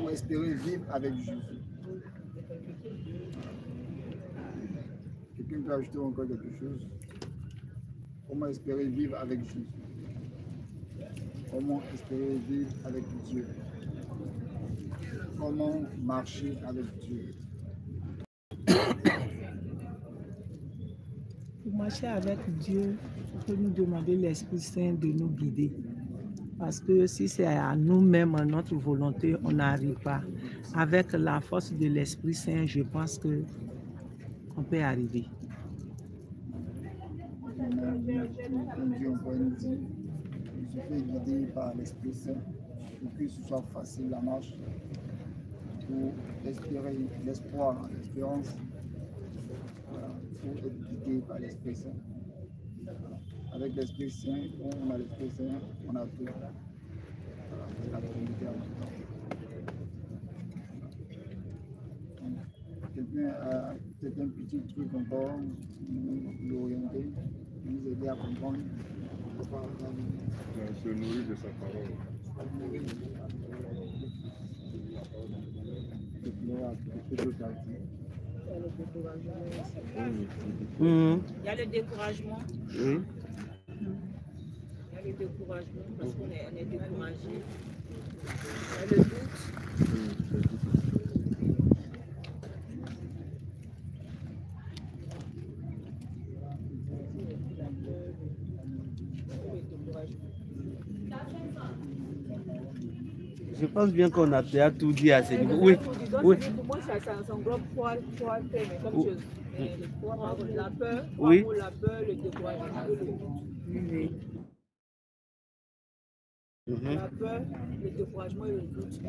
Comment espérer vivre avec Jésus? Quelqu'un peut ajouter encore quelque chose? Comment espérer vivre avec Jésus? Comment espérer vivre avec Dieu? Comment marcher avec Dieu? Pour marcher avec Dieu, il faut nous demander l'Esprit Saint de nous guider. Parce que si c'est à nous-mêmes, à notre volonté, on n'arrive pas. Avec la force de l'Esprit Saint, je pense qu'on peut arriver. Comme Dieu on pourrait nous dire, il se fait guider par l'Esprit Saint pour que ce soit facile la marche, pour espérer l'espoir, l'espérance. Il faut être guidé par l'Esprit Saint. Avec l'Esprit Saint, on a l'Esprit Saint, on a tout. C'est la Trinité en même temps. Quelqu'un a peut-être un petit truc encore, nous orienter, nous aider à comprendre. Se nourrir de sa parole. Il y a le découragement. Oui. Il y a le découragement parce qu'on est découragé. Il y a le doute. Je pense bien qu'on a déjà tout dit à ce niveau. Oui, oui. Pour moi, ça englobe trois thèmes, comme chose. La peur, oui. La peur, le découragement et le doute. La peur, le découragement et le doute.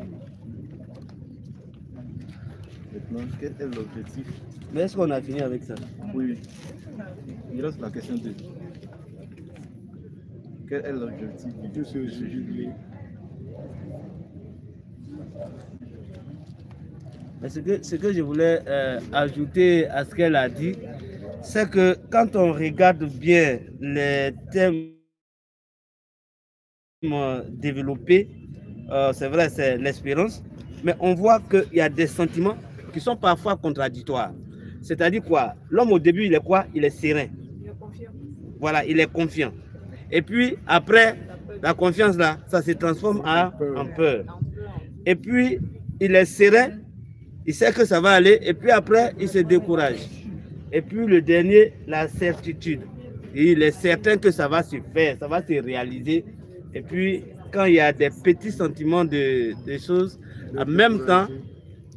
Maintenant, quel est l'objectif? Mais est-ce qu'on a fini avec ça? Oui. Il reste la question 2. Quel est l'objectif de ce jubilé? Ce que je voulais ajouter à ce qu'elle a dit, c'est que quand on regarde bien les thèmes développés, c'est vrai, c'est l'espérance, mais on voit qu'il y a des sentiments qui sont parfois contradictoires. C'est-à-dire quoi? L'homme au début, il est quoi? Il est serein. Il est confiant. Voilà, il est confiant. Et puis après, la confiance là, ça se transforme en peur. Et puis, il est serein, il sait que ça va aller, et puis après, il se décourage. Et puis le dernier, la certitude. Et il est certain que ça va se faire, ça va se réaliser. Et puis, quand il y a des petits sentiments de choses, en même temps,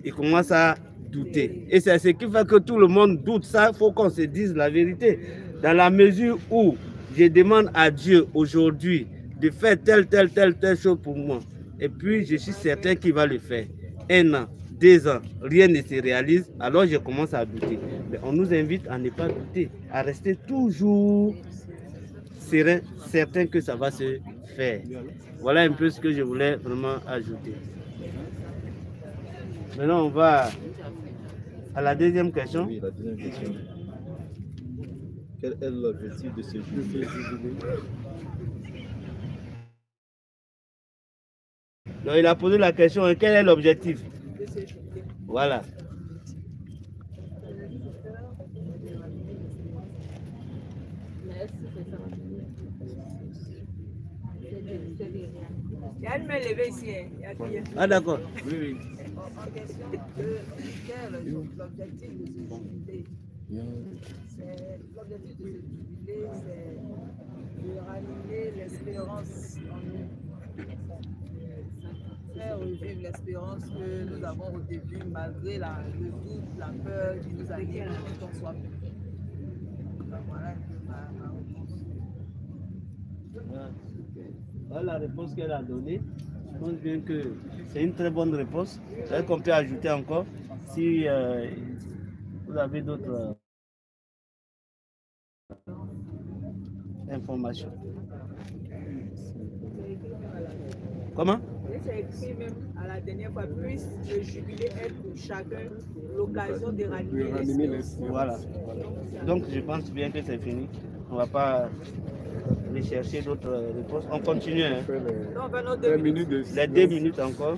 il commence à douter. Et c'est ce qui fait que tout le monde doute. Ça, il faut qu'on se dise la vérité. Dans la mesure où je demande à Dieu aujourd'hui de faire telle chose pour moi, et puis je suis certain qu'il va le faire. 1 an, 2 ans, rien ne se réalise, alors je commence à douter. Mais on nous invite à ne pas douter, à rester toujours serein, certain que ça va se faire. Voilà un peu ce que je voulais vraiment ajouter. Maintenant, on va à la deuxième question. Oui, la deuxième question. Quel est l'objectif de ce jubilé? Donc, il a posé la question, quel est l'objectif? Voilà. Il y a une main levée ici. Ah d'accord. Oui, oui. En question de quel est l'objectif de ce jubilé? L'objectif de ce jubilé, c'est de ranimer l'espérance en nous. Faire revivre l'espérance que nous avons au début, malgré le doute, la peur qui nous anime quand on soit plus. Voilà ma réponse. Voilà la réponse qu'elle a donnée. Je pense bien que c'est une très bonne réponse. C'est qu'on peut ajouter encore si vous avez d'autres informations. Comment? C'est écrit même à la dernière fois, puisse le jubilé être pour chacun l'occasion de ranimer l'espérance. Voilà. Donc je pense bien que c'est fini. On ne va pas aller chercher d'autres réponses. On continue. Hein. Non, ben, 2 minutes. Les 2 minutes encore.